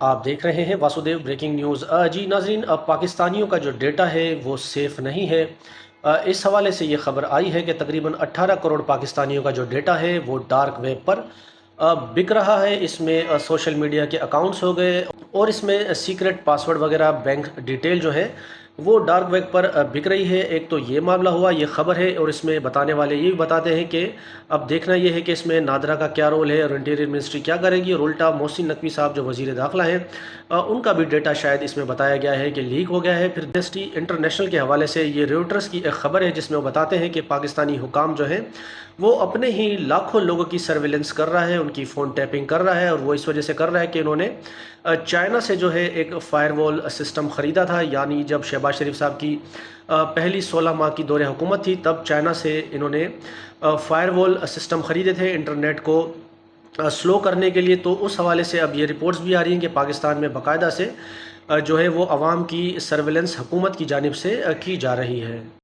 آپ دیکھ رہے ہیں واسودیو بریکنگ نیوز۔ جی ناظرین، اب پاکستانیوں کا جو ڈیٹا ہے وہ سیف نہیں ہے۔ اس حوالے سے یہ خبر آئی ہے کہ تقریباً 18 کروڑ پاکستانیوں کا جو ڈیٹا ہے وہ ڈارک ویب پر بک رہا ہے۔ اس میں سوشل میڈیا کے اکاؤنٹس ہو گئے اور اس میں سیکرٹ پاسورڈ وغیرہ، بینک ڈیٹیل جو ہے وہ ڈارک ویب پر بک رہی ہے۔ ایک تو یہ معاملہ ہوا، یہ خبر ہے، اور اس میں بتانے والے یہ بھی بتاتے ہیں کہ اب دیکھنا یہ ہے کہ اس میں نادرا کا کیا رول ہے اور انٹیریئر منسٹری کیا کرے گی، اور الٹا محسن نقوی صاحب جو وزیر داخلہ ہیں ان کا بھی ڈیٹا شاید اس میں بتایا گیا ہے کہ لیک ہو گیا ہے۔ پھر ایمنسٹی انٹرنیشنل کے حوالے سے یہ ریوٹرز کی ایک خبر ہے جس میں وہ بتاتے ہیں کہ پاکستانی حکام جو ہیں وہ اپنے ہی لاکھوں لوگوں کی سرویلنس کر رہا ہے، ان کی فون ٹیپنگ کر رہا ہے، اور وہ اس وجہ سے کر رہا ہے کہ انہوں نے چائنا سے جو ہے ایک فائر وال سسٹم خریدا تھا۔ یعنی جب شہباز شریف صاحب کی پہلی 16 ماہ کی دور حکومت تھی تب چائنا سے انہوں نے فائر وال سسٹم خریدے تھے انٹرنیٹ کو سلو کرنے کے لیے۔ تو اس حوالے سے اب یہ رپورٹس بھی آ رہی ہیں کہ پاکستان میں باقاعدہ سے جو ہے وہ عوام کی سرویلنس حکومت کی جانب سے کی جا رہی ہے۔